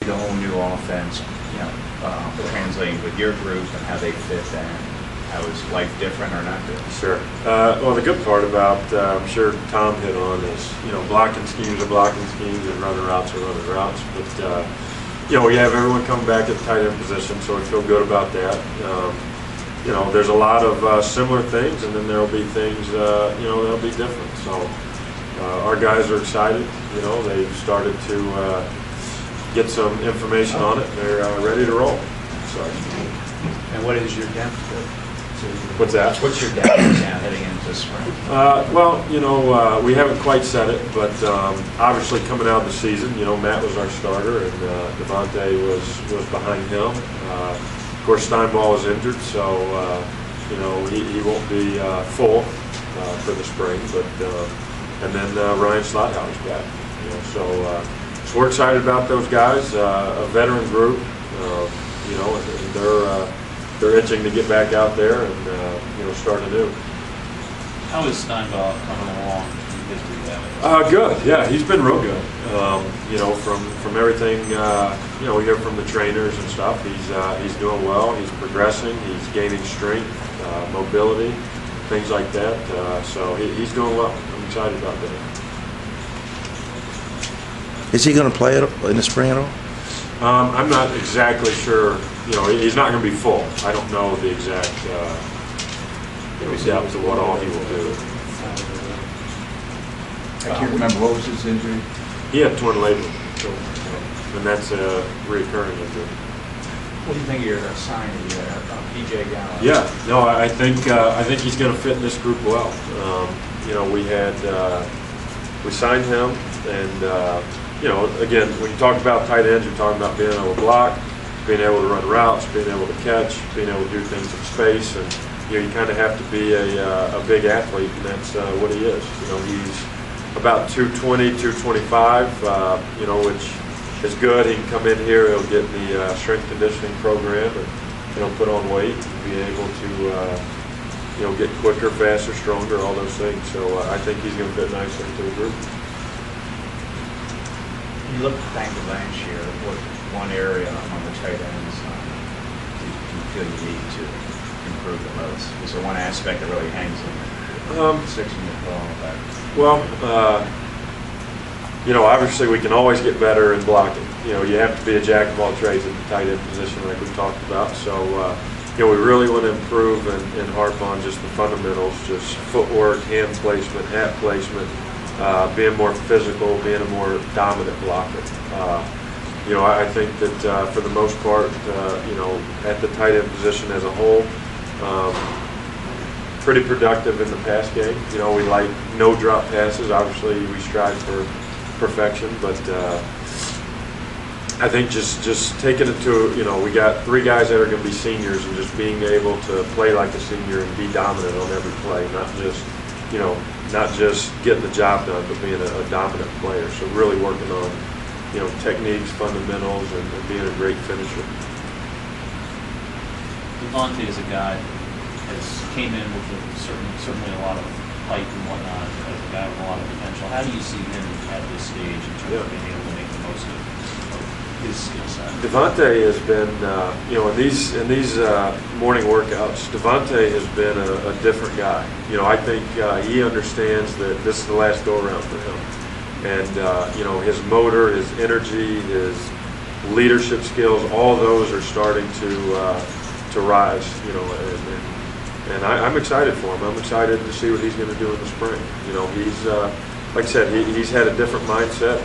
The whole new offense, translating with your group and how they fit in. How is life different or not different? Sure. Well, the good part about, I'm sure Tom hit on is, blocking schemes are blocking schemes and running routes are running routes. But, we have everyone coming back at the tight end position, so we feel good about that. There's a lot of similar things, and then there'll be things, that'll be different. So our guys are excited. They've started to get some information on it. They're ready to roll. So. And what is your depth? What's that? What's your depth now heading into spring? We haven't quite said it, but obviously coming out of the season, Matt was our starter, and Devontae was behind him. Of course, Steinball is injured, so he won't be full for the spring. But and then Ryan Slothauer's back. So we're excited about those guys. A veteran group, and they're itching to get back out there and start anew. How is Steinball coming along in history? Good. Yeah, he's been real good. From everything we hear from the trainers and stuff, he's doing well. He's progressing. He's gaining strength, mobility, things like that. So he's doing well. I'm excited about that. Is he going to play in the spring at all? I'm not exactly sure. He's not going to be full. I don't know the exact depth of what all he will do. I can't remember, what was his injury? He had torn labrum, and that's a recurring injury. What do you think of your signing there, PJ Gallo? Yeah, no, I think he's going to fit in this group well. We signed him, and again, when you talk about tight ends, you're talking about being able to block, being able to run routes, being able to catch, being able to do things in space, and you kind of have to be a big athlete, and that's what he is. He's about 220, 225, which is good. He can come in here, he'll get the strength conditioning program, and put on weight, and be able to get quicker, faster, stronger, all those things. So I think he's going to fit nicely into the group. You look back to last year, what one area on the tight ends do you feel you need to improve the most? Is there one aspect that really hangs in there? 6 minute ball back. Well, obviously we can always get better in blocking. You have to be a jack of all trades at the tight end position like we talked about. So, we really want to improve and harp on just the fundamentals, just footwork, hand placement, hat placement, being more physical, being a more dominant blocker. I think that for the most part, at the tight end position as a whole, pretty productive in the pass game. We like no drop passes. Obviously, we strive for perfection, but I think just taking it to, we got 3 guys that are going to be seniors, and just being able to play like a senior and be dominant on every play, not just getting the job done, but being a dominant player. So really working on, techniques, fundamentals, and being a great finisher. Devontae is a guy that came in with certainly a lot of height and whatnot, as a guy with a lot of potential. How do you see him at this stage in terms of being able to make the most of his skill set? Devontae has been, in these morning workouts, Devontae has been a different guy. I think he understands that this is the last go-around for him. And, his motor, his energy, his leadership skills, all those are starting to rise, and I'm excited for him. I'm excited to see what he's going to do in the spring. He's, like I said, he's had a different mindset.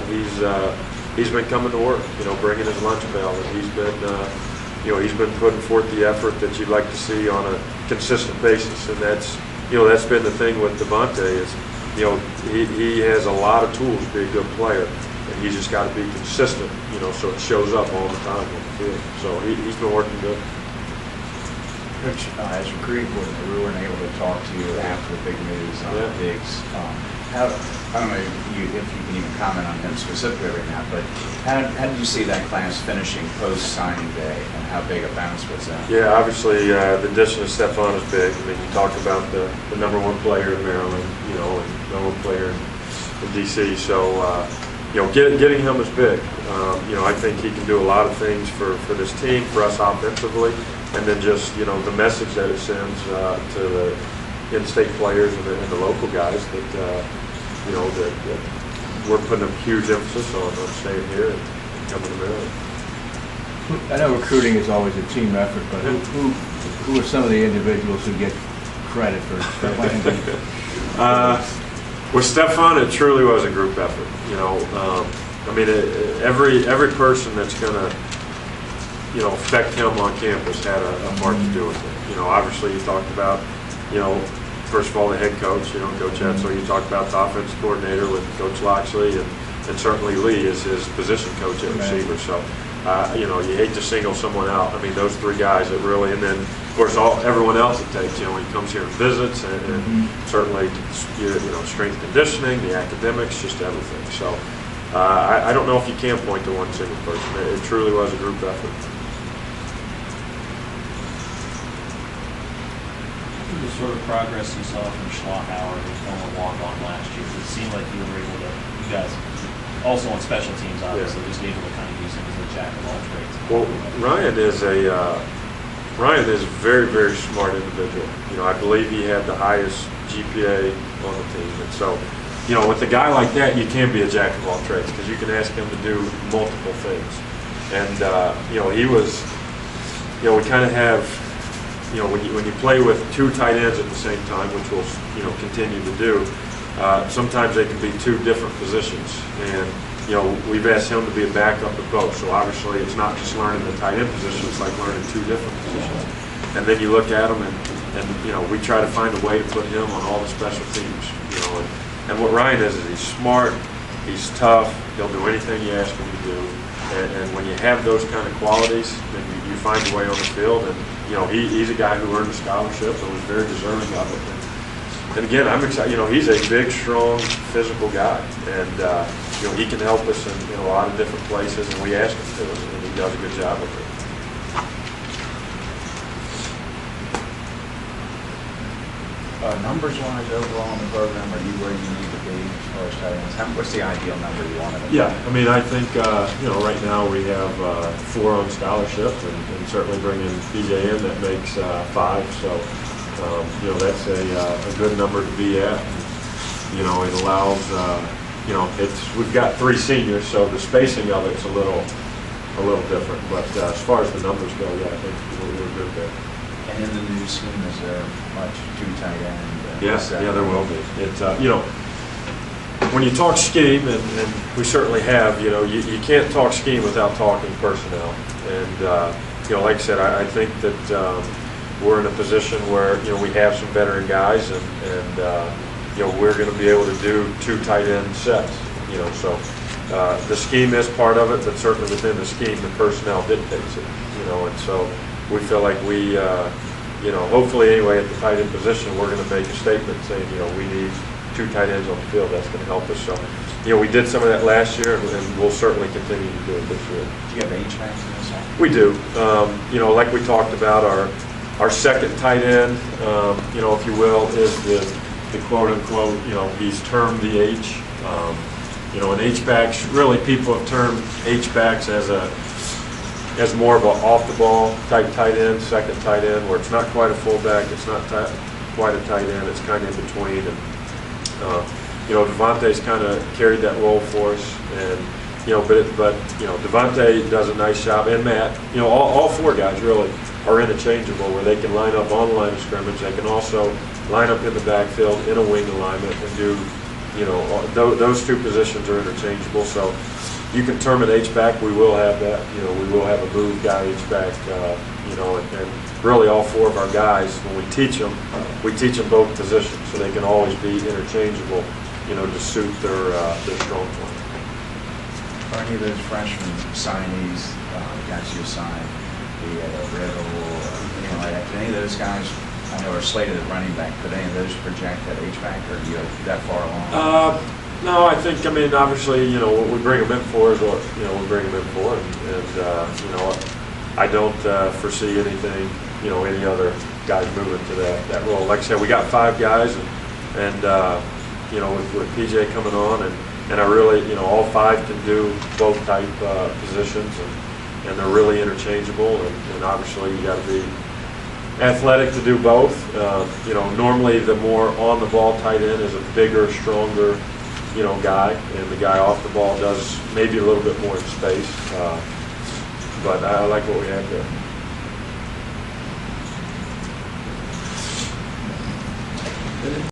He's been coming to work, bringing his lunch bell, and he's been putting forth the effort that you'd like to see on a consistent basis. And that's been the thing with Devontae is, he has a lot of tools to be a good player, and he's just got to be consistent, so it shows up all the time on the field. So he's been working good. Coach, as recruiting coordinator, we weren't able to talk to you after the big news on Diggs. I don't know if you can even comment on him specifically right now, but how did you see that class finishing post-signing day, and how big a bounce was that? Yeah, obviously the addition of Stephon is big. I mean, you talked about the #1 player in Maryland, and #1 player in D.C. So, getting him is big. I think he can do a lot of things for this team, for us offensively, and then just the message that it sends to the in-state players and the local guys that that we're putting a huge emphasis on staying here and coming to Maryland. I know recruiting is always a team effort, but who are some of the individuals who get credit for playing? With Stefan, it truly was a group effort. Every person that's going to affect him on campus had a part to do with it. Obviously you talked about first of all the head coach, Coach Etzel. You talked about the offensive coordinator with Coach Loxley, and certainly Lee is his position coach at receiver. So you hate to single someone out. Those three guys that really, and then of course everyone else it takes. He comes here and visits, and certainly strength conditioning, the academics, just everything. So I don't know if you can point to one single person. It truly was a group effort. The sort of progress you saw from Schlachauer, who's going to walk on last year, it seemed like you were able to, you guys, also on special teams, obviously, just able to kind of use him as a jack of all trades. Well, Ryan is a very, very smart individual. I believe he had the highest GPA on the team, and so, with a guy like that, you can be a jack of all trades because you can ask him to do multiple things. And he was, we kind of have, when you play with two tight ends at the same time, which we'll continue to do, sometimes they can be two different positions. And we've asked him to be a backup at both. So obviously it's not just learning the tight end position; it's like learning two different positions. And then you look at him, and we try to find a way to put him on all the special teams. And what Ryan is he's smart, he's tough, he'll do anything you ask him to do. And when you have those kind of qualities, then you find your way on the field. And he's a guy who earned a scholarship and was very deserving of it. And again, I'm excited. He's a big, strong, physical guy, and he can help us in a lot of different places. And we ask him to, and he does a good job with it. Numbers-wise, overall in the program, are you where you need to be as far as tight ends? What's the ideal number you want? Yeah, I think right now we have 4 on scholarship, and certainly bringing PJ in that makes 5. So that's a good number to be at. It allows we've got 3 seniors, so the spacing of it's a little different. But as far as the numbers go, yeah, I think we're good there. And in the new scheme, is there much two tight end? Yes, yeah, there will be. It's when you talk scheme, and we certainly have, you can't talk scheme without talking personnel. And like I said, I think that we're in a position where we have some veteran guys, and we're going to be able to do 2 tight end sets. So the scheme is part of it, but certainly within the scheme, the personnel dictates it. And so we feel like we, hopefully anyway, at the tight end position, we're going to make a statement saying, we need 2 tight ends on the field. That's going to help us. So, we did some of that last year, and we'll certainly continue to do it this year. Do you have H-backs in this one? We do. Like we talked about, our second tight end, if you will, is the quote unquote, he's termed the H. And H-backs, really people have termed H-backs as more of an off-the-ball type tight end, second tight end, where it's not quite a fullback, it's not quite a tight end, it's kind of in between. And Devontae's kind of carried that role for us, and but Devontae does a nice job, and Matt. All 4 guys really are interchangeable, where they can line up on the line of scrimmage. They can also line up in the backfield in a wing alignment and do. Those 2 positions are interchangeable. So you can term an H-back. We will have that. We will have a move guy H-back. And really all 4 of our guys, when we teach them both positions, so they can always be interchangeable. To suit their strong point. Are any of those freshmen signees got you signed? Be it a Riddle or like that? Do any of those guys, I know, are slated at running back, but any of those project at H-back, or are you that far along? No, I think, obviously, what we bring them in for is what, we bring them in for. And I don't foresee anything, any other guys moving to that role. Like I said, we got 5 guys, and with PJ coming on, and And I really, all five can do both type positions, and they're really interchangeable. And obviously, you got to be athletic to do both. Normally the more on the ball tight end is a bigger, stronger, guy, and the guy off the ball does maybe a little bit more in space. But I like what we have there.